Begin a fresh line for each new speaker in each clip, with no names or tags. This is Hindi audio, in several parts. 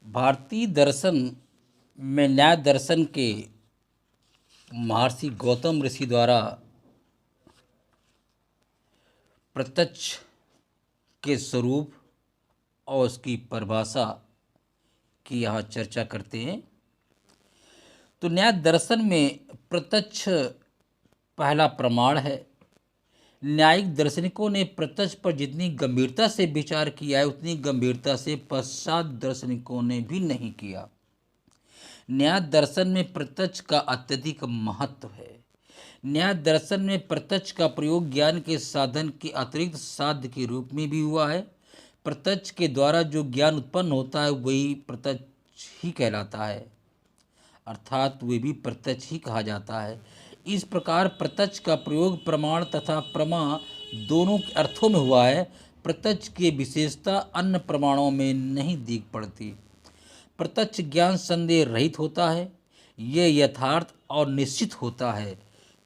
भारतीय दर्शन में न्याय दर्शन के महर्षि गौतम ऋषि द्वारा प्रत्यक्ष के स्वरूप और उसकी परिभाषा की यहाँ चर्चा करते हैं। तो न्याय दर्शन में प्रत्यक्ष पहला प्रमाण है। न्यायिक दार्शनिकों ने प्रत्यक्ष पर जितनी गंभीरता से विचार किया है उतनी गंभीरता से पश्चात दार्शनिकों ने भी नहीं किया। न्याय दर्शन में प्रत्यक्ष का अत्यधिक महत्व है। न्याय दर्शन में प्रत्यक्ष का प्रयोग ज्ञान के साधन के अतिरिक्त साध्य के रूप में भी हुआ है। प्रत्यक्ष के द्वारा जो ज्ञान उत्पन्न होता है वही प्रत्यक्ष ही कहलाता है, अर्थात वे भी प्रत्यक्ष ही कहा जाता है। इस प्रकार प्रत्यक्ष का प्रयोग प्रमाण तथा प्रमा दोनों के अर्थों में हुआ है। प्रत्यक्ष की विशेषता अन्य प्रमाणों में नहीं दिख पड़ती। प्रत्यक्ष ज्ञान संदेह रहित होता है, यह यथार्थ और निश्चित होता है।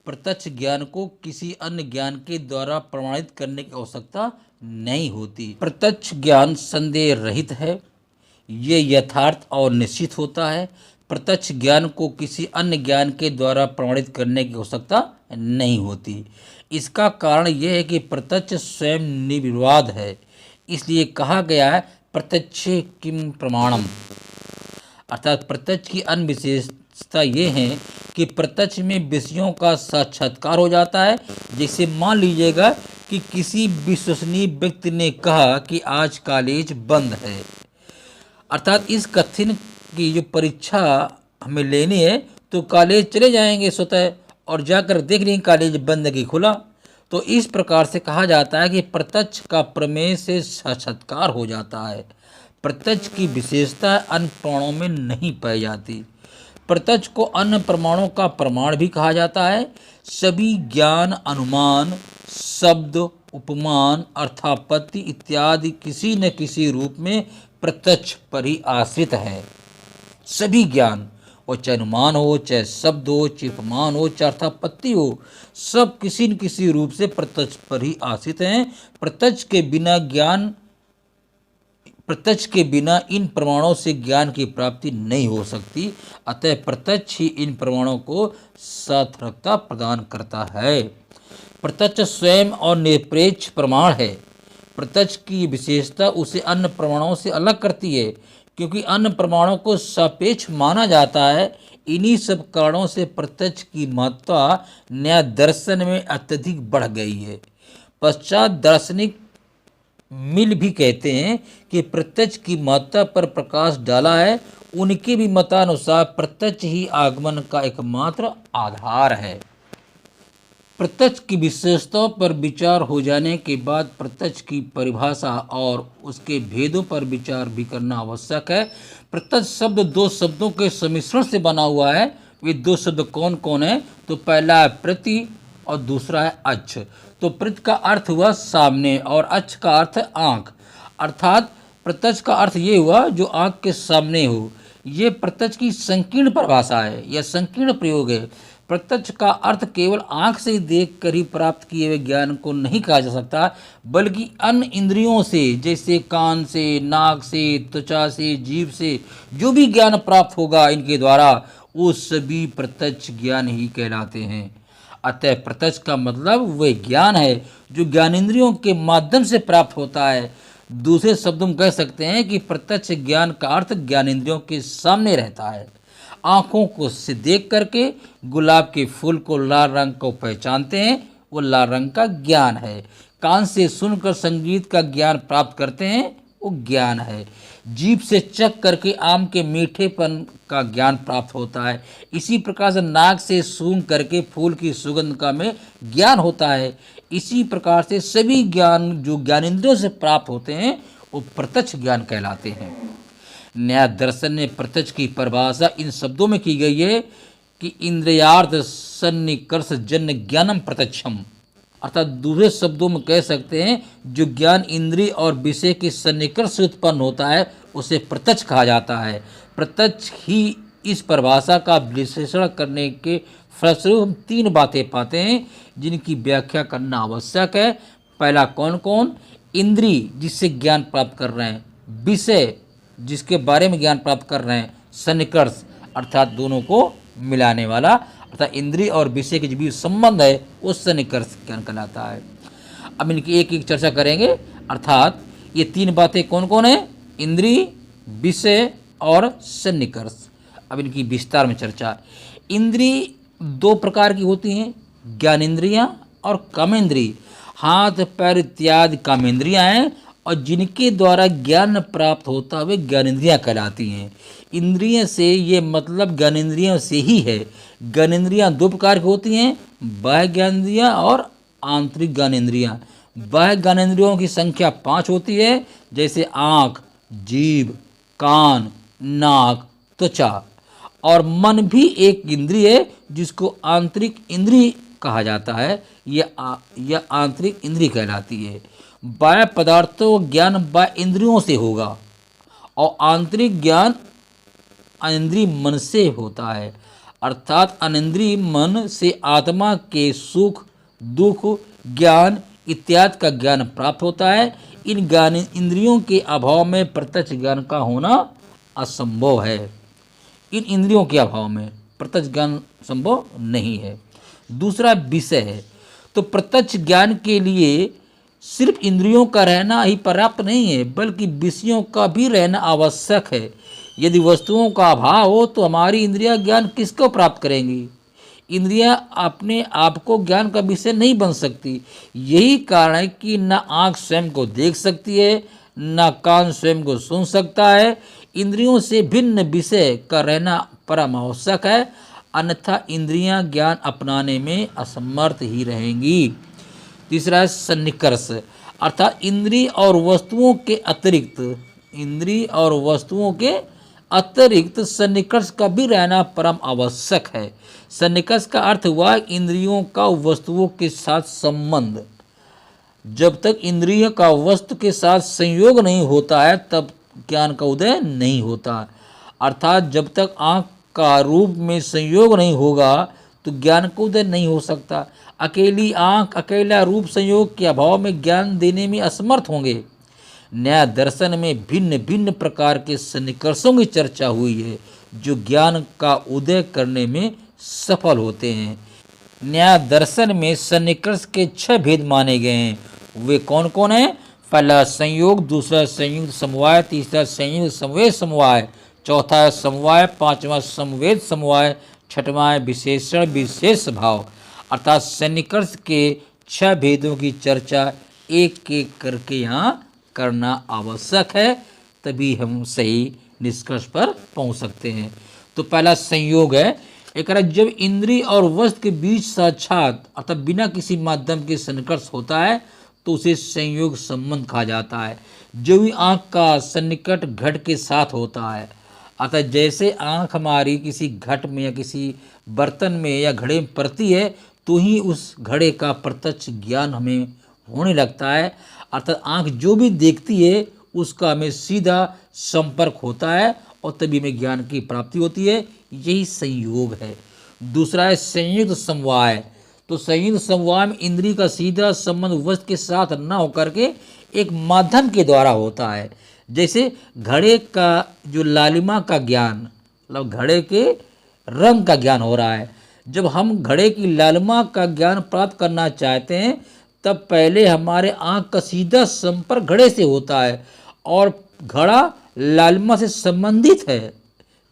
प्रत्यक्ष ज्ञान को किसी अन्य ज्ञान के द्वारा प्रमाणित करने की आवश्यकता नहीं होती। प्रत्यक्ष ज्ञान संदेह रहित है, यह यथार्थ और निश्चित होता है। प्रत्यक्ष ज्ञान को किसी अन्य ज्ञान के द्वारा प्रमाणित करने की आवश्यकता नहीं होती। इसका कारण यह है कि प्रत्यक्ष स्वयं निर्विवाद है। इसलिए कहा गया है प्रत्यक्ष किम प्रमाणम, अर्थात प्रत्यक्ष की अन्य विशेषता ये है कि प्रत्यक्ष में विषयों का साक्षात्कार हो जाता है। जैसे मान लीजिएगा कि किसी विश्वसनीय व्यक्ति ने कहा कि आज कॉलेज बंद है, अर्थात इस कथन की जो परीक्षा हमें लेनी है तो कॉलेज चले जाएंगे स्वतः और जाकर देख लेंगे कॉलेज बंद कि खुला। तो इस प्रकार से कहा जाता है कि प्रत्यक्ष का प्रमेय से साक्षात्कार हो जाता है। प्रत्यक्ष की विशेषता अन्य प्रमाणों में नहीं पाई जाती। प्रत्यक्ष को अन्य प्रमाणों का प्रमाण भी कहा जाता है। सभी ज्ञान, अनुमान, शब्द, उपमान, अर्थापत्ति इत्यादि किसी न किसी रूप में प्रत्यक्ष पर ही आश्रित है। सभी ज्ञान, और चाहे अनुमान हो, चाहे शब्द हो, चाहे उपमान हो, चाहे अर्थापत्ति हो, सब किसी न किसी रूप से प्रत्यक्ष पर ही आश्रित हैं। प्रत्यक्ष के बिना इन प्रमाणों से ज्ञान की प्राप्ति नहीं हो सकती। अतः प्रत्यक्ष ही इन प्रमाणों को सार्थकता प्रदान करता है। प्रत्यक्ष स्वयं और निरपेक्ष प्रमाण है। प्रत्यक्ष की विशेषता उसे अन्य प्रमाणों से अलग करती है, क्योंकि अन्य प्रमाणों को सापेक्ष माना जाता है। इन्हीं सब कारणों से प्रत्यक्ष की महत्ता न्याय दर्शन में अत्यधिक बढ़ गई है। पश्चात दार्शनिक मिल भी कहते हैं कि प्रत्यक्ष की महत्ता पर प्रकाश डाला है। उनके भी मतानुसार प्रत्यक्ष ही आगमन का एकमात्र आधार है। प्रत्यक्ष की विशेषताओं पर विचार हो जाने के बाद प्रत्यक्ष की परिभाषा और उसके भेदों पर विचार भी करना आवश्यक है। प्रत्यक्ष शब्द दो शब्दों के सम्मिश्रण से बना हुआ है। वे दो शब्द कौन कौन है? तो पहला है प्रति और दूसरा है अच्छ। तो प्रति का अर्थ हुआ सामने और अच्छ का अर्थ है आँख, अर्थात प्रत्यक्ष का अर्थ ये हुआ जो आँख के सामने हो। ये प्रत्यक्ष की संकीर्ण परिभाषा है या संकीर्ण प्रयोग है। प्रत्यक्ष का अर्थ केवल आँख से देख कर ही प्राप्त किए हुए ज्ञान को नहीं कहा जा सकता, बल्कि अन्य इंद्रियों से, जैसे कान से, नाक से, त्वचा से, जीभ से जो भी ज्ञान प्राप्त होगा इनके द्वारा, वो सभी प्रत्यक्ष ज्ञान ही कहलाते हैं। अतः प्रत्यक्ष का मतलब वह ज्ञान है जो ज्ञानेंद्रियों के माध्यम से प्राप्त होता है। दूसरे शब्दों में कह सकते हैं कि प्रत्यक्ष ज्ञान का अर्थ ज्ञानेंद्रियों के सामने रहता है। आँखों को से देख करके गुलाब के फूल को लाल रंग को पहचानते हैं, वो लाल रंग का ज्ञान है। कान से सुनकर संगीत का ज्ञान प्राप्त करते हैं, वो ज्ञान है। जीभ से चख करके आम के मीठेपन का ज्ञान प्राप्त होता है। इसी प्रकार से नाक से सूंघ करके फूल की सुगंध का में ज्ञान होता है। इसी प्रकार से सभी ज्ञान जो ज्ञानेंद्रियों से प्राप्त होते हैं वो प्रत्यक्ष ज्ञान कहलाते हैं। न्याय दर्शन में प्रत्यक्ष की परिभाषा इन शब्दों में की गई है कि इंद्रियार्थ सन्निकर्ष जन्य ज्ञानम प्रत्यक्षम, अर्थात दूसरे शब्दों में कह सकते हैं जो ज्ञान इंद्रिय और विषय के सन्निकर्ष से उत्पन्न होता है उसे प्रत्यक्ष कहा जाता है। प्रत्यक्ष ही इस परिभाषा का विश्लेषण करने के फलस्वरूप हम तीन बातें पाते हैं जिनकी व्याख्या करना आवश्यक है। पहला कौन कौन? इंद्रिय जिससे ज्ञान प्राप्त कर रहे हैं, विषय जिसके बारे में ज्ञान प्राप्त कर रहे हैं, सन्निकर्ष अर्थात दोनों को मिलाने वाला, अर्थात इंद्रिय और विषय के जो बीच संबंध है वो सन्निकर्ष ज्ञान कहलाता है। अब इनकी एक एक चर्चा करेंगे, अर्थात ये तीन बातें कौन कौन है, इंद्रिय, विषय और सन्निकर्ष। अब इनकी विस्तार में चर्चा। इंद्रिय दो प्रकार की होती हैं, ज्ञानेंद्रियां और कामेंद्रिय। हाथ पैर इत्यादि कामेंद्रियां हैं और जिनके द्वारा ज्ञान प्राप्त होता है वे ज्ञानेंद्रियां कहलाती हैं। इंद्रिय से ये मतलब ज्ञानेंद्रियों से ही है। ज्ञानेंद्रियां दो प्रकार की होती हैं, बाह्य ज्ञानेंद्रियां और आंतरिक ज्ञानेंद्रियां। बाह्य ज्ञानेंद्रियों की संख्या 5 होती है, जैसे आँख, जीभ, कान, नाक, त्वचा। और मन भी एक इंद्रिय है जिसको आंतरिक इंद्रिय कहा जाता है, यह आंतरिक इंद्रिय कहलाती है। बाह्य पदार्थों ज्ञान बाह्य इंद्रियों से होगा और आंतरिक ज्ञान अनिंद्रिय मन से होता है, अर्थात अनिंद्रिय मन से आत्मा के सुख दुख ज्ञान इत्यादि का ज्ञान प्राप्त होता है। इन ज्ञान इंद्रियों के अभाव में प्रत्यक्ष ज्ञान का होना असंभव है। इन इंद्रियों के अभाव में प्रत्यक्ष ज्ञान संभव नहीं है। दूसरा विषय है, तो प्रत्यक्ष ज्ञान के लिए सिर्फ इंद्रियों का रहना ही पर्याप्त नहीं है, बल्कि विषयों का भी रहना आवश्यक है। यदि वस्तुओं का अभाव हो तो हमारी इंद्रियां ज्ञान किसको प्राप्त करेंगी। इंद्रियां अपने आप को ज्ञान का विषय नहीं बन सकती। यही कारण है कि न आँख स्वयं को देख सकती है, न कान स्वयं को सुन सकता है। इंद्रियों से भिन्न विषय का रहना परम आवश्यक है, अन्यथा इंद्रियां ज्ञान अपनाने में असमर्थ ही रहेंगी। तीसरा है सन्निकर्ष, अर्थात इंद्रिय और वस्तुओं के अतिरिक्त सन्निकर्ष का भी रहना परम आवश्यक है। सन्निकर्ष का अर्थ हुआ इंद्रियों का वस्तुओं के साथ संबंध। जब तक इंद्रिय का वस्तु के साथ संयोग नहीं होता है तब ज्ञान का उदय नहीं होता, अर्थात जब तक आँख का रूप में संयोग नहीं होगा तो ज्ञान का उदय नहीं हो सकता। अकेली आँख अकेला रूप संयोग के अभाव में ज्ञान देने में असमर्थ होंगे। न्याय दर्शन में भिन्न भिन्न प्रकार के सन्निकर्षों की चर्चा हुई है जो ज्ञान का उदय करने में सफल होते हैं। न्याय दर्शन में सन्निकर्ष के 6 भेद माने गए हैं। वे कौन कौन हैं? पहला संयोग, दूसरा संयुक्त समवाय, तीसरा संयुक्त समवेत समवाय, चौथा समवाय, पांचवा समवेत समवाय, छठवां विशेषण विशेष भाव। अर्थात सन्निकर्ष के 6 भेदों की चर्चा एक एक करके यहाँ करना आवश्यक है, तभी हम सही निष्कर्ष पर पहुँच सकते हैं। तो पहला संयोग है, एक जब इंद्रिय और वस्तु के बीच साक्षात अर्थात बिना किसी माध्यम के सन्निकर्ष होता है तो उसे संयोग संबंध कहा जाता है। जो भी आँख का सन्निकट घट के साथ होता है, अर्थात जैसे आँख हमारी किसी घट में या किसी बर्तन में या घड़े में पड़ती है तो ही उस घड़े का प्रत्यक्ष ज्ञान हमें होने लगता है। अर्थात आँख जो भी देखती है उसका हमें सीधा संपर्क होता है और तभी हमें ज्ञान की प्राप्ति होती है। यही संयोग है। दूसरा है संयुक्त समवाय। तो संयुक्त समवाय में इंद्रिय का सीधा संबंध वस्तु के साथ न होकर के एक माध्यम के द्वारा होता है। जैसे घड़े का जो लालिमा का ज्ञान, मतलब घड़े के रंग का ज्ञान हो रहा है। जब हम घड़े की लालिमा का ज्ञान प्राप्त करना चाहते हैं तब पहले हमारे आँख का सीधा संपर्क घड़े से होता है और घड़ा लालिमा से संबंधित है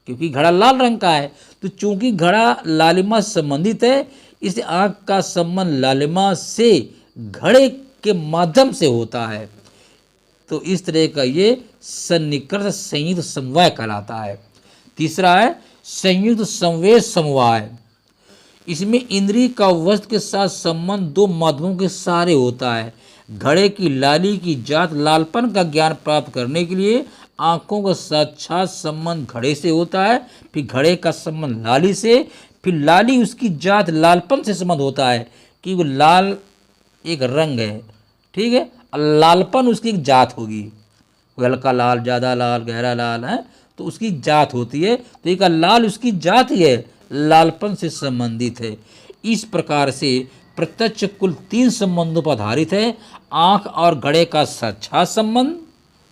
क्योंकि घड़ा लाल रंग का है। तो चूंकि घड़ा लालिमा से संबंधित है इसलिए आँख का संबंध लालिमा से घड़े के माध्यम से होता है। तो इस तरह का ये सन्निकर्ष संयुक्त समवाय कहलाता है। तीसरा है संयुक्त समवेत समवाय। इसमें इंद्रिय का वस्तु के साथ संबंध 2 माध्यमों के सहारे होता है। घड़े की लाली की जात लालपन का ज्ञान प्राप्त करने के लिए आँखों का साक्षात संबंध घड़े से होता है, फिर घड़े का संबंध लाली से, फिर लाली उसकी जात लालपन से संबंध होता है कि वो लाल एक रंग है, ठीक है, लालपन उसकी एक जात होगी, हल्का लाल, ज़्यादा लाल, गहरा लाल है तो उसकी जात होती है। तो एक लाल उसकी जात ही है, लालपन से संबंधित है। इस प्रकार से प्रत्यक्ष कुल 3 संबंधों पर आधारित है। आँख और घड़े का साक्षात संबंध,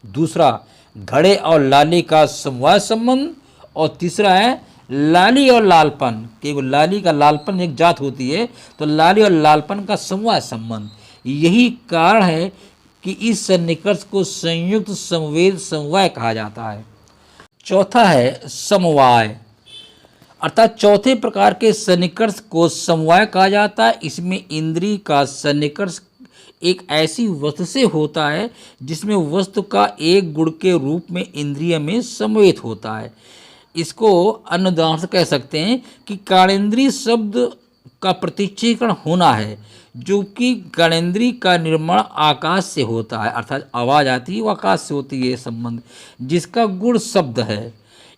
दूसरा घड़े और लाली का समवाय संबंध, और तीसरा है लाली और लालपन, कि लाली का लालपन एक जात होती है, तो लाली और लालपन का समवाय संबंध। यही कारण है कि इस सन्निकर्ष को संयुक्त संवेद समवाय कहा जाता है। चौथा है समवाय, अर्थात चौथे प्रकार के सन्निकर्ष को समवाय कहा जाता है। इसमें इंद्रिय का सन्निकर्ष एक ऐसी वस्तु से होता है जिसमें वस्तु का एक गुण के रूप में इंद्रिय में समवेत होता है। इसको अन्य उदाहरण से कह सकते हैं कि काणेन्द्रीय शब्द का प्रतीचीकरण होना है, जो कि काणेन्द्रीय का निर्माण आकाश से होता है, अर्थात आवाज़ आती है वो आकाश से होती है, संबंध जिसका गुण शब्द है।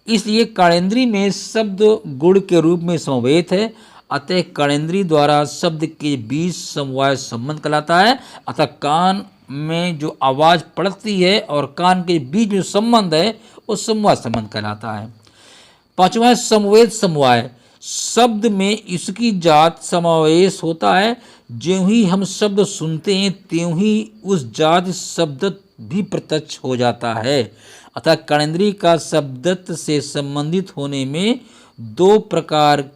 इसलिए काणेन्द्रीय में शब्द गुण के रूप में समवेत है, अतः काणेन्द्रीय द्वारा शब्द के बीच समवाय संबंध कहलाता है। अतः कान में जो आवाज़ पड़ती है और कान के बीच में संबंध है वो समवाय संबंध कहलाता है। पांचवा है समवेत समवाय, शब्द में इसकी जात समावेश होता है। ज्यों ही हम शब्द सुनते हैं त्यों ही उस जात शब्द भी प्रत्यक्ष हो जाता है। अतः काणेन्द्रीय का शब्दत्व से संबंधित होने में दो प्रकार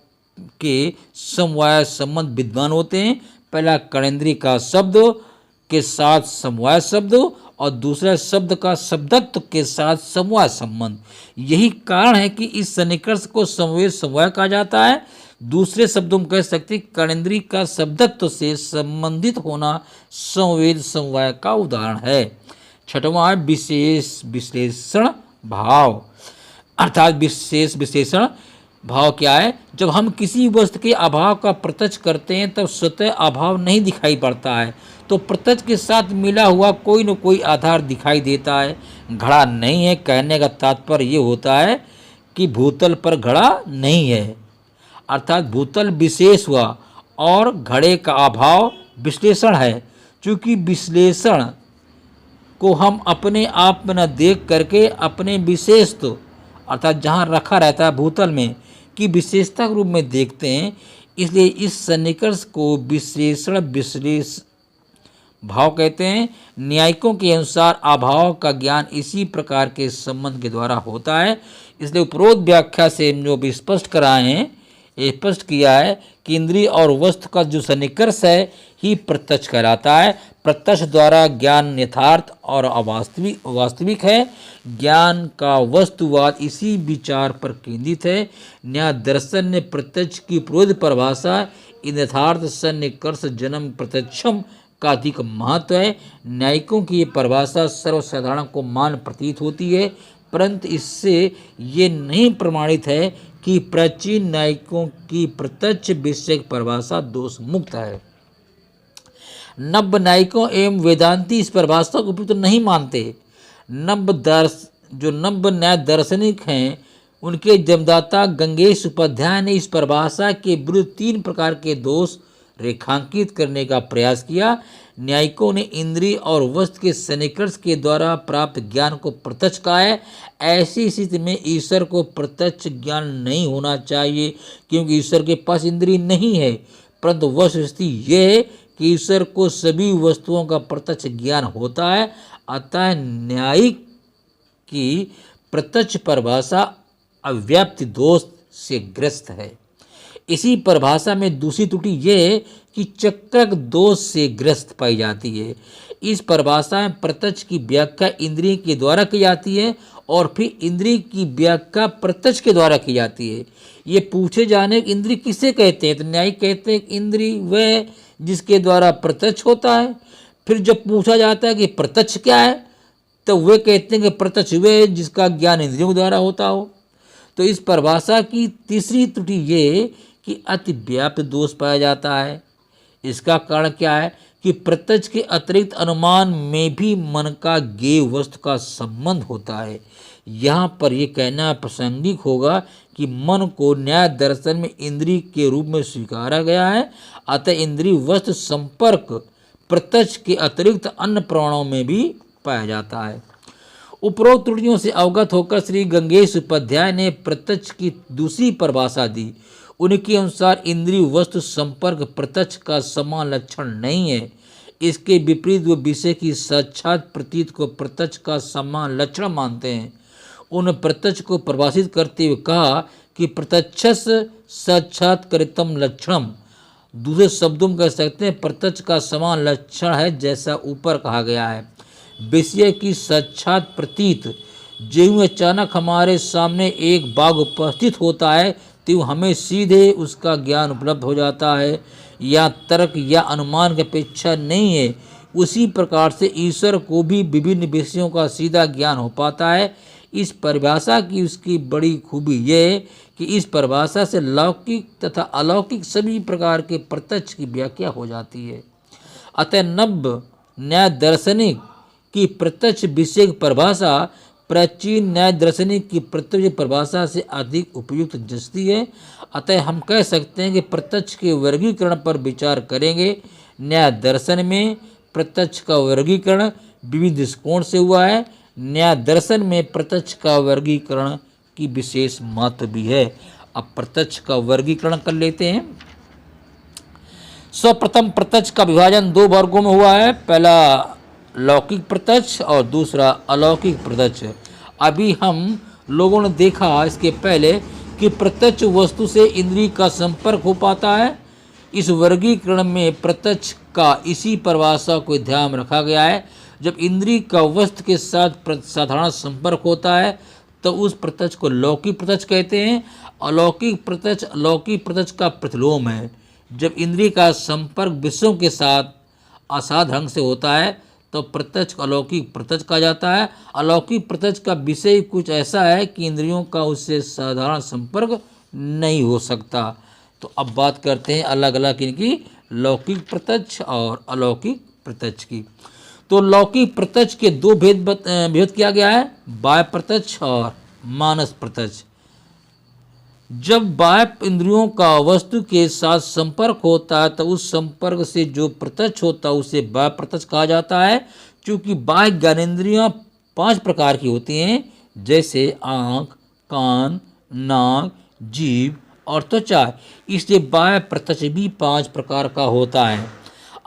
के समवाय संबंध विद्यमान होते हैं। पहला काणेन्द्रीय का शब्द के साथ समवाय शब्द, और दूसरा शब्द का शब्दत्व के साथ समवाय संबंध। यही कारण है कि इस सन्निकर्ष को समवेत समवाय कहा जाता है। दूसरे शब्दों में कह सकते हैं काणेन्द्रीय का शब्दत्व से संबंधित होना समवेत समवाय का उदाहरण है। छठवां है विशेष विश्लेषण भाव, अर्थात विशेष विश्लेषण भाव क्या है? जब हम किसी वस्तु के अभाव का प्रत्यक्ष करते हैं तब स्वतः अभाव नहीं दिखाई पड़ता है, तो प्रत्यक्ष के साथ मिला हुआ कोई न कोई आधार दिखाई देता है। घड़ा नहीं है कहने का तात्पर्य ये होता है कि भूतल पर घड़ा नहीं है, अर्थात भूतल विशेष हुआ और घड़े का अभाव विश्लेषण है। चूँकि विश्लेषण को हम अपने आप में न देख करके अपने विशेष तो अर्थात जहाँ रखा रहता है भूतल में की विशेषता के रूप में देखते हैं, इसलिए इस सन्निकर्ष को विश्लेषण विश्लेष भाव कहते हैं। न्यायिकों के अनुसार अभाव का ज्ञान इसी प्रकार के संबंध के द्वारा होता है। इसलिए उपरोक्त व्याख्या से जो भी स्पष्ट कराए हैं, ये स्पष्ट किया है कि इंद्रिय और वस्तु का जो सन्निकर्ष है ही प्रत्यक्ष कहलाता है। प्रत्यक्ष द्वारा ज्ञान यथार्थ और वास्तविक है। ज्ञान का वस्तुवाद इसी विचार पर केंद्रित है। न्याय दर्शन ने प्रत्यक्ष की पूर्व परिभाषा इन यथार्थ सन्निकर्ष जन्म प्रत्यक्षम का अधिक महत्व है। न्यायिकों की ये परिभाषा सर्वसाधारण को मान प्रतीत होती है, परंतु इससे ये नहीं प्रमाणित है कि प्राचीन न्यायिकों की प्रत्यक्ष विषय परिभाषा दोष मुक्त है। नव्य न्यायिकों एवं वेदांती इस परिभाषा को उपयुक्त नहीं मानते। जो नव्य न्याय दार्शनिक हैं उनके जन्मदाता गंगेश उपाध्याय ने इस परिभाषा के विरुद्ध 3 प्रकार के दोष रेखांकित करने का प्रयास किया। न्यायिकों ने इंद्रिय और वस्तु के सन्निकर्ष के द्वारा प्राप्त ज्ञान को प्रत्यक्ष कहा है। ऐसी स्थिति में ईश्वर को प्रत्यक्ष ज्ञान नहीं होना चाहिए, क्योंकि ईश्वर के पास इंद्रिय नहीं है। परंतु वस्तुस्थिति यह है कि ईश्वर को सभी वस्तुओं का प्रत्यक्ष ज्ञान होता है। अतः न्यायिक की प्रत्यक्ष परिभाषा अव्याप्ति दोष से ग्रस्त है। इसी परिभाषा में दूसरी त्रुटि यह है कि चक्रक दोष से ग्रस्त पाई जाती है। इस परिभाषा में प्रत्यक्ष की व्याख्या इंद्रिय के द्वारा की जाती है और फिर इंद्रिय की व्याख्या प्रत्यक्ष के द्वारा की जाती है। ये पूछे जाने इंद्रिय किसे कहते हैं, तो न्यायिक कहते हैं इंद्रिय वह जिसके द्वारा प्रत्यक्ष होता है। फिर जब पूछा जाता है कि प्रत्यक्ष क्या है, तो वे कहते हैं कि प्रत्यक्ष वह जिसका ज्ञान इंद्रियों के द्वारा होता हो। तो इस परिभाषा की तीसरी त्रुटि ये कि अति व्याप्त दोष पाया जाता है। इसका कारण क्या है कि प्रत्यक्ष के अतिरिक्त अनुमान में भी मन का ज्ञेय वस्तु का संबंध होता है। यहाँ पर यह कहना प्रासंगिक होगा कि मन को न्याय दर्शन में इंद्रिय के रूप में स्वीकारा गया है। अतः इंद्रिय वस्तु संपर्क प्रत्यक्ष के अतिरिक्त अन्य प्रमाणों में भी पाया जाता है। उपरोक्त त्रुटियों से अवगत होकर श्री गंगेश उपाध्याय ने प्रत्यक्ष की दूसरी परिभाषा दी। उनके अनुसार इंद्रिय वस्तु संपर्क प्रत्यक्ष का समान लक्षण नहीं है। इसके विपरीत वो विषय की साक्षात प्रतीत को प्रत्यक्ष का समान लक्षण मानते हैं। उन प्रत्यक्ष को परिभाषित करते हुए कहा कि प्रत्यक्षस साक्षात्कृतम लक्षणम। दूसरे शब्दों में कह सकते हैं प्रत्यक्ष का समान लक्षण है जैसा ऊपर कहा गया है। विषय की साक्षात प्रतीत, ज्यों अचानक हमारे सामने एक बाघ उपस्थित होता है त्यों हमें सीधे उसका ज्ञान उपलब्ध हो जाता है, या तर्क या अनुमान की अपेक्षा नहीं है। उसी प्रकार से ईश्वर को भी विभिन्न विषयों का सीधा ज्ञान हो पाता है। इस परिभाषा की उसकी बड़ी खूबी यह है कि इस परिभाषा से लौकिक तथा अलौकिक सभी प्रकार के प्रत्यक्ष की व्याख्या हो जाती है। अतः नव्य न्याय दार्शनिक की प्रत्यक्ष विषय परिभाषा प्राचीन न्याय दार्शनिक की प्रत्यक्ष परिभाषा से अधिक उपयुक्त जचती है। अतः हम कह सकते हैं कि प्रत्यक्ष के वर्गीकरण पर विचार करेंगे। न्याय दर्शन में प्रत्यक्ष का वर्गीकरण विविध दृष्टिकोण से हुआ है। न्याय दर्शन में प्रत्यक्ष का वर्गीकरण की विशेष महत्व भी है। अब प्रत्यक्ष का वर्गीकरण कर लेते हैं। सर्वप्रथम प्रत्यक्ष का विभाजन दो वर्गों में हुआ है, पहला लौकिक प्रत्यक्ष और दूसरा अलौकिक प्रत्यक्ष। अभी हम लोगों ने देखा इसके पहले कि प्रत्यक्ष वस्तु से इंद्रिय का संपर्क हो पाता है। इस वर्गीकरण में प्रत्यक्ष का इसी परिभाषा को ध्यान में रखा गया है। जब इंद्रिय का वस्तु के साथ साधारण संपर्क होता है तो उस प्रत्यक्ष को लौकिक प्रत्यक्ष कहते हैं। अलौकिक प्रत्यक्ष का प्रतिलोम है। जब इंद्रिय का संपर्क विषयों के साथ असाध ढंग से होता है तो प्रत्यक्ष अलौकिक प्रत्यक्ष कहा जाता है। अलौकिक प्रत्यक्ष का विषय कुछ ऐसा है कि इंद्रियों का उससे साधारण संपर्क नहीं हो सकता। तो अब बात करते हैं अलग अलग इनकी लौकिक प्रत्यक्ष और अलौकिक प्रत्यक्ष की। तो लौकिक प्रत्यक्ष के दो भेद किया गया है, बाह्य प्रत्यक्ष और मानस प्रत्यक्ष। जब बाह्य इंद्रियों का वस्तु के साथ संपर्क होता है तो उस संपर्क से जो प्रत्यक्ष होता है उसे बाह्य प्रत्यक्ष कहा जाता है। क्योंकि बाह्य ज्ञानेंद्रियां 5 प्रकार की होती हैं, जैसे आँख, कान, नाक, जीभ और त्वचा। इसलिए बाह्य प्रत्यक्ष भी 5 प्रकार का होता है।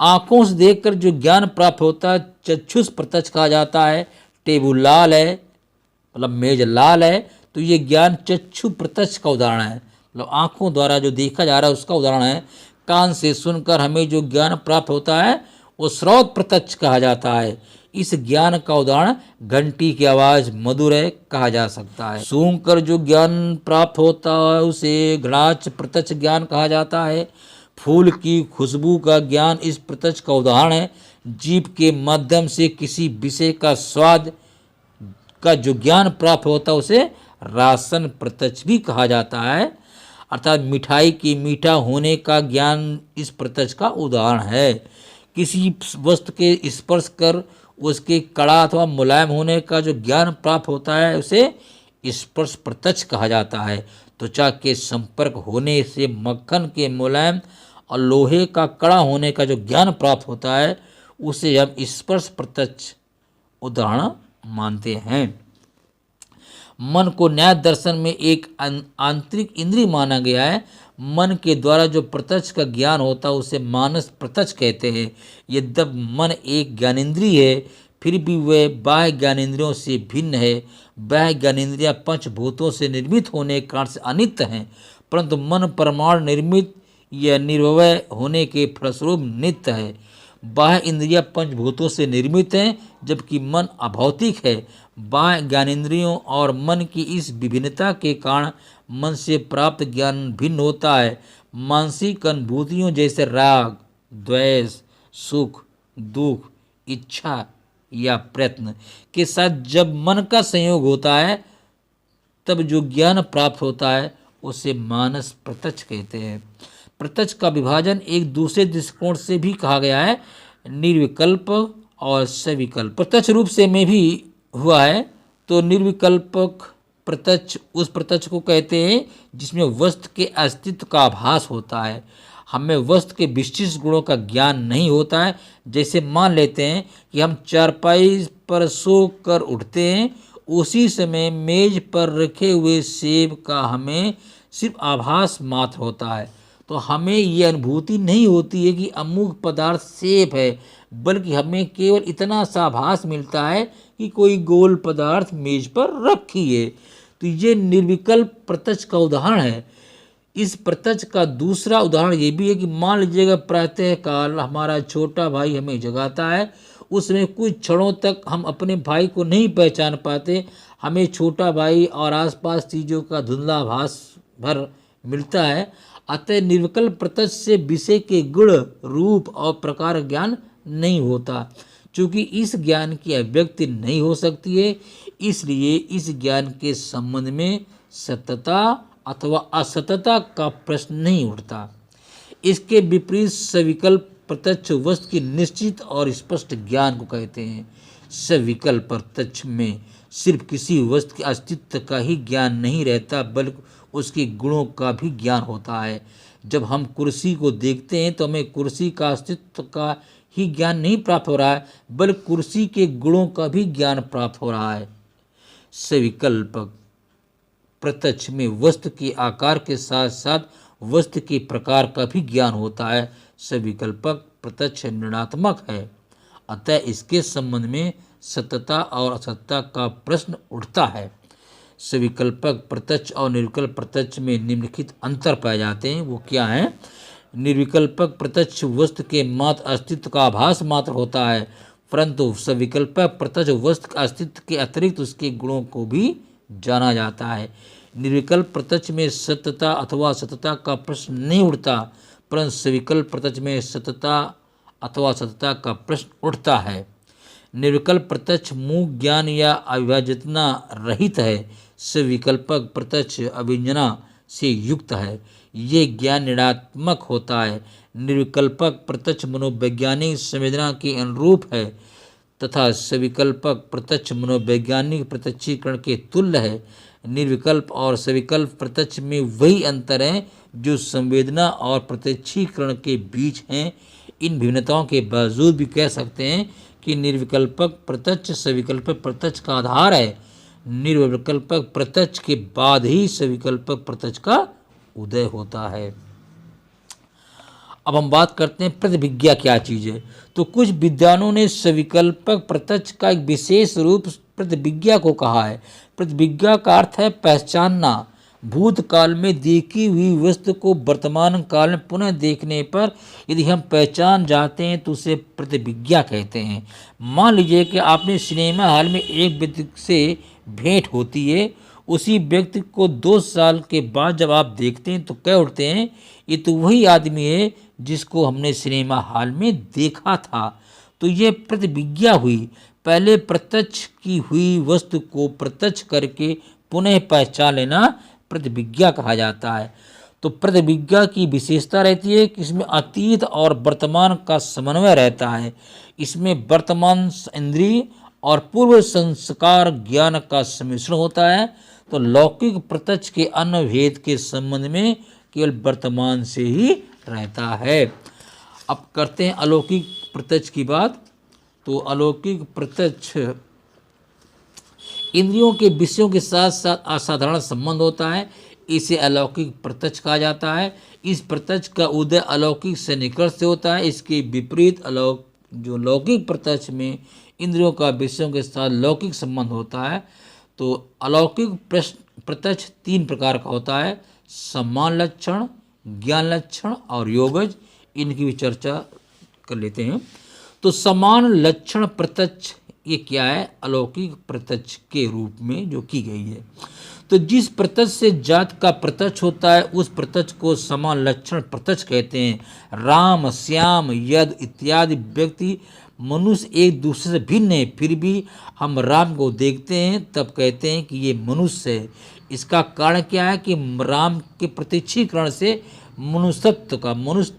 आँखों से देखकर जो ज्ञान प्राप्त होता है चक्षुष प्रत्यक्ष कहा जाता है। टेबुल लाल है, मतलब मेज लाल है, तो ये ज्ञान चक्षु प्रत्यक्ष का उदाहरण है, मतलब आँखों द्वारा जो देखा जा रहा है उसका उदाहरण है। कान से सुनकर हमें जो ज्ञान प्राप्त होता है वो श्रौत प्रत्यक्ष कहा जाता है। इस ज्ञान का उदाहरण घंटी की आवाज़ मधुर है कहा जा सकता है। सूंघकर जो ज्ञान प्राप्त होता है उसे घ्राण प्रत्यक्ष ज्ञान कहा जाता है। फूल की खुशबू का ज्ञान इस प्रत्यक्ष का उदाहरण है। जीभ के माध्यम से किसी विषय का स्वाद का जो ज्ञान प्राप्त होता है उसे रासन प्रत्यक्ष भी कहा जाता है। अर्थात मिठाई के मीठा होने का ज्ञान इस प्रत्यक्ष का उदाहरण है। किसी वस्तु के स्पर्श कर उसके कड़ा अथवा मुलायम होने का जो ज्ञान प्राप्त होता है उसे स्पर्श प्रत्यक्ष कहा जाता है। त्वचा के संपर्क होने से मक्खन के मुलायम और लोहे का कड़ा होने का जो ज्ञान प्राप्त होता है उसे हम स्पर्श प्रत्यक्ष उदाहरण मानते हैं। मन को न्याय दर्शन में एक आंतरिक इंद्रिय माना गया है। मन के द्वारा जो प्रत्यक्ष का ज्ञान होता है उसे मानस प्रत्यक्ष कहते हैं। यद्यपि मन एक ज्ञानेंद्रिय है फिर भी वह बाह्य ज्ञानेंद्रियों से भिन्न है। बाह्य ज्ञानेंद्रियां पंचभूतों से निर्मित होने के कारण से अनित्य हैं, परंतु मन परमाणु निर्मित या निर्वय होने के फलस्वरूप नित्य है। बाह्य इंद्रियां पंचभूतों से निर्मित हैं जबकि मन अभौतिक है। बाह्य ज्ञानेंद्रियों और मन की इस विभिन्नता के कारण मन से प्राप्त ज्ञान भिन्न होता है। मानसिक अनुभूतियों जैसे राग, द्वेष, सुख, दुख, इच्छा या प्रयत्न के साथ जब मन का संयोग होता है तब जो ज्ञान प्राप्त होता है उसे मानस प्रत्यक्ष कहते हैं। प्रत्यक्ष का विभाजन एक दूसरे दृष्टिकोण से भी कहा गया है, निर्विकल्प और सविकल्प। प्रत्यक्ष रूप से में भी हुआ है तो निर्विकल्पक प्रत्यक्ष उस प्रत्यक्ष को कहते हैं जिसमें वस्तु के अस्तित्व का आभास होता है। हमें वस्तु के विशिष्ट गुणों का ज्ञान नहीं होता है। जैसे मान लेते हैं कि हम चारपाई पर सो कर उठते हैं, उसी समय मेज पर रखे हुए सेब का हमें सिर्फ आभास मात्र होता है। तो हमें ये अनुभूति नहीं होती है कि अमुक पदार्थ सेब है, बल्कि हमें केवल इतना सा आभास मिलता है कि कोई गोल पदार्थ मेज पर रखी है। तो ये निर्विकल्प प्रत्यक्ष का उदाहरण है। इस प्रत्यक्ष का दूसरा उदाहरण ये भी है कि मान लीजिएगा प्रातः काल हमारा छोटा भाई हमें जगाता है, उसमें कुछ क्षणों तक हम अपने भाई को नहीं पहचान पाते, हमें छोटा भाई और आसपास चीज़ों का धुंधला आभास भर मिलता है। अतः निर्विकल्प प्रत्यक्ष से विषय के गुण, रूप और प्रकार ज्ञान नहीं होता। चूँकि इस ज्ञान की अभिव्यक्ति नहीं हो सकती है, इसलिए इस ज्ञान के संबंध में सत्यता अथवा असत्यता का प्रश्न नहीं उठता। इसके विपरीत सविकल्प प्रत्यक्ष वस्तु की निश्चित और स्पष्ट ज्ञान को कहते हैं। सविकल्प प्रत्यक्ष में सिर्फ किसी वस्तु के अस्तित्व का ही ज्ञान नहीं रहता, बल्कि उसके गुणों का भी ज्ञान होता है। जब हम कुर्सी को देखते हैं तो हमें कुर्सी का अस्तित्व का ही ज्ञान नहीं प्राप्त हो रहा है, बल्कि कुर्सी के गुणों का भी ज्ञान प्राप्त हो रहा है। सविकल्प प्रत्यक्ष में वस्तु के आकार के साथ साथ वस्तु के प्रकार का भी ज्ञान होता है। सविकल्पक प्रत्यक्ष निर्णयात्मक है, अतः इसके संबंध में सत्यता और असत्यता का प्रश्न उठता है। सविकल्पक प्रत्यक्ष और निर्विकल्प प्रत्यक्ष में निम्नलिखित अंतर पाए जाते हैं। वो क्या है? निर्विकल्पक प्रत्यक्ष वस्तु के मात्र अस्तित्व का आभास मात्र होता है, परंतु सविकल्पक प्रत्यक्ष वस्तु के अस्तित्व के अतिरिक्त उसके गुणों को भी जाना जाता है। निर्विकल्प प्रत्यक्ष में सत्यता अथवा असत्यता का प्रश्न नहीं उठता, परंतु सविकल्प प्रत्यक्ष में सत्यता अथवा असत्यता का प्रश्न उठता है। निर्विकल्प प्रत्यक्ष मूक ज्ञान या अविभाज्यता रहित है। सविकल्पक प्रत्यक्ष अभिज्ञान से युक्त है, ये ज्ञान निर्णयात्मक होता है। निर्विकल्पक प्रत्यक्ष मनोवैज्ञानिक संवेदना के अनुरूप है तथा सविकल्पक प्रत्यक्ष मनोवैज्ञानिक प्रत्यक्षीकरण के तुल्य है। निर्विकल्प और सविकल्प प्रत्यक्ष में वही अंतर है जो संवेदना और प्रत्यक्षीकरण के बीच हैं। इन भिन्नताओं के बावजूद भी कह सकते हैं कि निर्विकल्पक प्रत्यक्ष सविकल्पक प्रत्यक्ष का आधार है। निर्विकल्पक प्रत्यक्ष के बाद ही सविकल्पक प्रत्यक्ष का उदय होता है। अब हम बात करते हैं प्रतिभिज्ञा क्या चीज़ है। तो कुछ विद्वानों ने सविकल्पक प्रत्यक्ष का एक विशेष रूप प्रतिभिज्ञा को कहा है। प्रतिभिज्ञा का अर्थ है पहचानना। भूतकाल में देखी हुई वस्तु को वर्तमान काल में पुनः देखने पर यदि हम पहचान जाते हैं तो उसे प्रतिभिज्ञा कहते हैं। मान लीजिए कि आपने सिनेमा हॉल में एक व्यक्ति से भेंट होती है, उसी व्यक्ति को 2 साल के बाद जब आप देखते हैं तो कह उठते हैं ये तो वही आदमी है जिसको हमने सिनेमा हॉल में देखा था। तो ये प्रतिभिज्ञा हुई। पहले प्रत्यक्ष की हुई वस्तु को प्रत्यक्ष करके पुनः पहचान लेना प्रतिभिज्ञा कहा जाता है। तो प्रतिभिज्ञा की विशेषता रहती है कि इसमें अतीत और वर्तमान का समन्वय रहता है। इसमें वर्तमान इंद्रिय और पूर्व संस्कार ज्ञान का सम्मिश्रण होता है। तो लौकिक प्रत्यक्ष के अन्य भेद के संबंध में केवल वर्तमान से ही रहता है। अब करते हैं अलौकिक प्रत्यक्ष की बात। तो अलौकिक प्रत्यक्ष इंद्रियों के विषयों के साथ साथ असाधारण संबंध होता है, इसे अलौकिक प्रत्यक्ष कहा जाता है। इस प्रत्यक्ष का उदय अलौकिक से निकट से होता है। इसके विपरीत जो लौकिक प्रत्यक्ष में इंद्रियों का विषयों के साथ लौकिक संबंध होता है। तो अलौकिक प्रत्यक्ष 3 प्रकार का होता है, सम्मान लक्षण, ज्ञान लक्षण और योगज। इनकी भी चर्चा कर लेते हैं। तो समान लक्षण प्रत्यक्ष ये क्या है? अलौकिक प्रत्यक्ष के रूप में जो की गई है। तो जिस प्रत्यक्ष से जात का प्रत्यक्ष होता है उस प्रत्यक्ष को समान लक्षण प्रत्यक्ष कहते हैं। राम, श्याम, यद इत्यादि व्यक्ति मनुष्य एक दूसरे से भिन्न है, फिर भी हम राम को देखते हैं तब कहते हैं कि ये मनुष्य है। इसका कारण क्या है कि राम के प्रत्यक्षीकरण से मनुष्य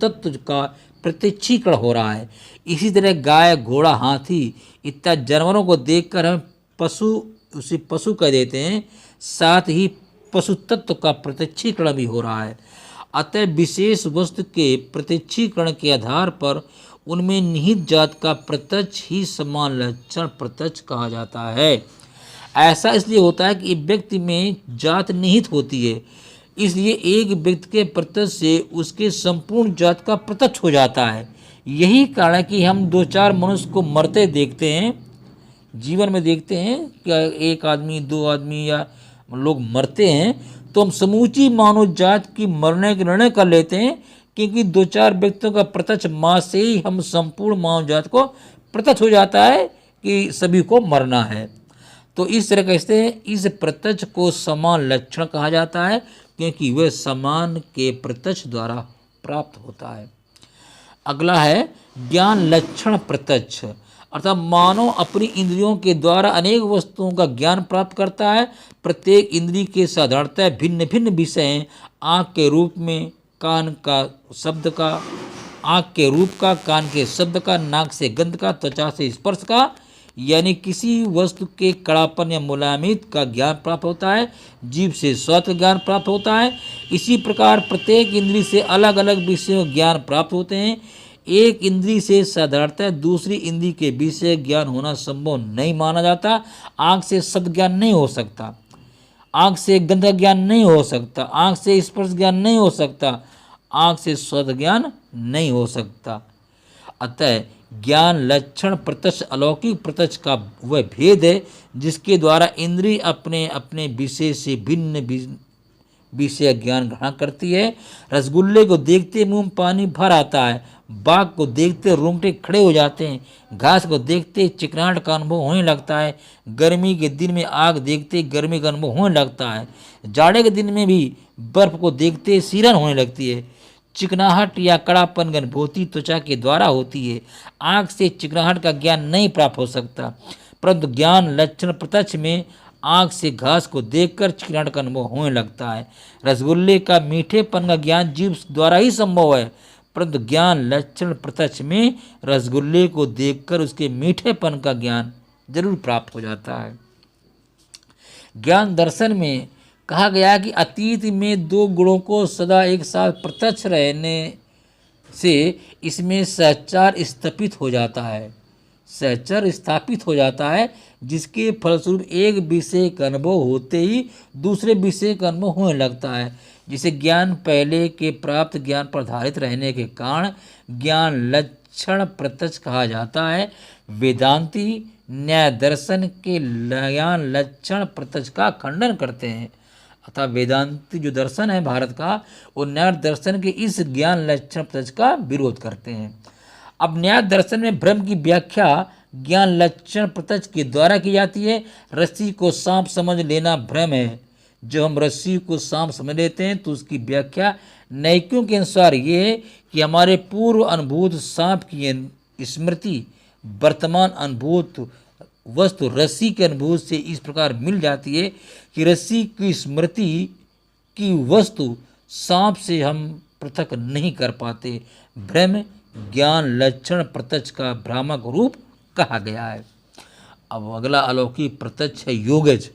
तत्व का प्रत्यक्षीकरण हो रहा है। इसी तरह गाय, घोड़ा, हाथी इत्यादि जानवरों को देखकर हम उसे पशु कह देते हैं, साथ ही पशु तत्व का प्रत्यक्षीकरण भी हो रहा है। अतः विशेष वस्तु के प्रत्यक्षीकरण के आधार पर उनमें निहित जात का प्रत्यक्ष ही समान लक्षण प्रत्यक्ष कहा जाता है। ऐसा इसलिए होता है कि व्यक्ति में जात निहित होती है, इसलिए एक व्यक्ति के प्रत्यक्ष से उसके संपूर्ण जात का प्रत्यक्ष हो जाता है। यही कारण है कि हम दो चार मनुष्य को मरते देखते हैं, जीवन में देखते हैं कि एक आदमी, दो आदमी या लोग मरते हैं, तो हम समूची मानव जात की मरने का निर्णय कर लेते हैं, क्योंकि दो चार व्यक्तियों का प्रत्यक्ष मां से ही हम संपूर्ण मानव जात को प्रत्यक्ष हो जाता है कि सभी को मरना है। तो इस तरह कहते हैं, इस प्रत्यक्ष को समान लक्षण कहा जाता है, क्योंकि वह समान के प्रत्यक्ष द्वारा प्राप्त होता है। अगला है ज्ञान लक्षण प्रत्यक्ष, अर्थात मानव अपनी इंद्रियों के द्वारा अनेक वस्तुओं का ज्ञान प्राप्त करता है। प्रत्येक इंद्रिय के साधारणतः भिन्न भिन्न विषय हैं। आँख के रूप में, कान का शब्द का, आँख के रूप का, कान के शब्द का, नाक से गंध का, त्वचा से स्पर्श का, यानी किसी वस्तु के कड़ापन या मुलायमित का ज्ञान प्राप्त होता है। जीभ से स्वाद का ज्ञान प्राप्त होता है। इसी प्रकार प्रत्येक इंद्रिय से अलग अलग विषयों का ज्ञान प्राप्त होते हैं। एक इंद्रिय से साधारणतः दूसरी इंद्रिय के विषय ज्ञान होना संभव नहीं माना जाता। आँख से शब्द ज्ञान नहीं हो सकता, आँख से गंध का ज्ञान नहीं हो सकता, आँख से स्पर्श ज्ञान नहीं हो सकता, आँख से स्वाद ज्ञान नहीं हो सकता। अतः ज्ञान लक्षण प्रत्यक्ष अलौकिक प्रत्यक्ष का वह भेद है जिसके द्वारा इंद्रिय अपने अपने विषय से भिन्न विषय ज्ञान ग्रहण करती है। रसगुल्ले को देखते मुंह में पानी भर आता है, बाघ को देखते रोंगटे खड़े हो जाते हैं, घास को देखते चिकनाहट का अनुभव होने लगता है, गर्मी के दिन में आग देखते गर्मी का अनुभव होने लगता है, जाड़े के दिन में भी बर्फ को देखते सिरन होने लगती है। चिकनाहट या कड़ापन की अनुभूति त्वचा के द्वारा होती है। आँख से चिकनाहट का ज्ञान नहीं प्राप्त हो सकता, परंतु ज्ञान लक्षण प्रत्यक्ष में आँख से घास को देखकर चिकनाहट का अनुभव होने लगता है। रसगुल्ले का मीठेपन का ज्ञान जीभ द्वारा ही संभव है, परंतु ज्ञान लक्षण प्रत्यक्ष में रसगुल्ले को देखकर उसके मीठेपन का ज्ञान जरूर प्राप्त हो जाता है। ज्ञान दर्शन में कहा गया कि अतीत में दो गुणों को सदा एक साथ प्रत्यक्ष रहने से इसमें सहचार स्थापित हो जाता है, सहचर स्थापित हो जाता है, जिसके फलस्वरूप एक विषय का अनुभव होते ही दूसरे विषय का अनुभव होने लगता है। जिसे ज्ञान पहले के प्राप्त ज्ञान पर आधारित रहने के कारण ज्ञान लक्षण प्रत्यक्ष कहा जाता है। वेदांती न्याय दर्शन के ज्ञान लक्षण प्रत्यक्ष का खंडन करते हैं, अर्थात वेदांती जो दर्शन है भारत का, वो न्याय दर्शन के इस ज्ञान लक्षण प्रत्यक्ष का विरोध करते हैं। अब न्याय दर्शन में भ्रम की व्याख्या ज्ञान लक्षण प्रत्यक्ष के द्वारा की जाती है। रस्सी को सांप समझ लेना भ्रम है। जब हम रस्सी को सांप समझ लेते हैं तो उसकी व्याख्या नैकियों के अनुसार ये है कि हमारे पूर्व अनुभूत सांप की स्मृति वर्तमान अनुभूत वस्तु रस्सी के अनुभूत से इस प्रकार मिल जाती है कि रस्सी की स्मृति की वस्तु सांप से हम पृथक नहीं कर पाते। भ्रम ज्ञान लक्षण प्रत्यक्ष का भ्रामक रूप कहा गया है। अब अगला अलौकिक प्रत्यक्ष है योगज।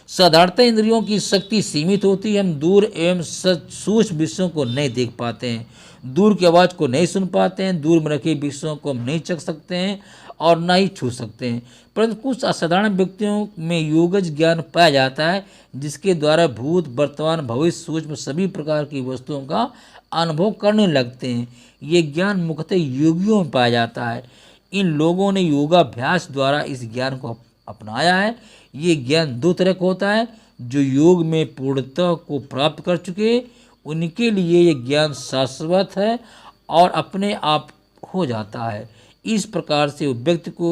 साधारणतः इंद्रियों की शक्ति सीमित होती है, हम दूर एवं सूक्ष्म विषयों को नहीं देख पाते हैं, दूर की आवाज़ को नहीं सुन पाते हैं, दूर में रखे विषयों को हम नहीं चख सकते हैं और ना ही छू सकते हैं। परंतु कुछ असाधारण व्यक्तियों में योगज ज्ञान पाया जाता है, जिसके द्वारा भूत वर्तमान भविष्य सूक्ष्म सभी प्रकार की वस्तुओं का अनुभव करने लगते हैं। ये ज्ञान मुख्यतः योगियों में पाया जाता है। इन लोगों ने योगाभ्यास द्वारा इस ज्ञान को अपनाया है। ये ज्ञान दो तरह का होता है, जो योग में पूर्णता को प्राप्त कर चुके उनके लिए ये ज्ञान शाश्वत है और अपने आप हो जाता है। इस प्रकार से वो व्यक्ति को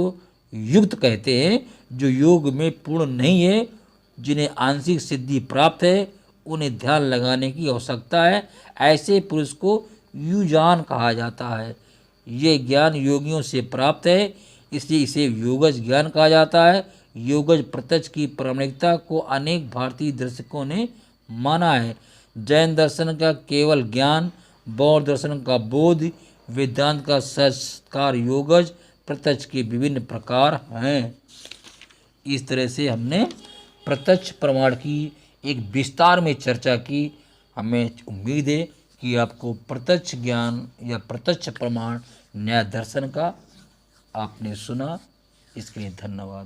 युक्त कहते हैं। जो योग में पूर्ण नहीं है, जिन्हें आंशिक सिद्धि प्राप्त है, उन्हें ध्यान लगाने की आवश्यकता है, ऐसे पुरुष को युजान कहा जाता है। ये ज्ञान योगियों से प्राप्त है, इसलिए इसे योगज ज्ञान कहा जाता है। योगज प्रत्यक्ष की प्रामाणिकता को अनेक भारतीय दर्शकों ने माना है। जैन दर्शन का केवल ज्ञान, बौद्ध दर्शन का बोध, वेदांत का संस्कार योगज प्रत्यक्ष के विभिन्न प्रकार हैं। इस तरह से हमने प्रत्यक्ष प्रमाण की एक विस्तार में चर्चा की। हमें उम्मीद है कि आपको प्रत्यक्ष ज्ञान या प्रत्यक्ष प्रमाण न्याय दर्शन का आपने सुना। इसके लिए धन्यवाद।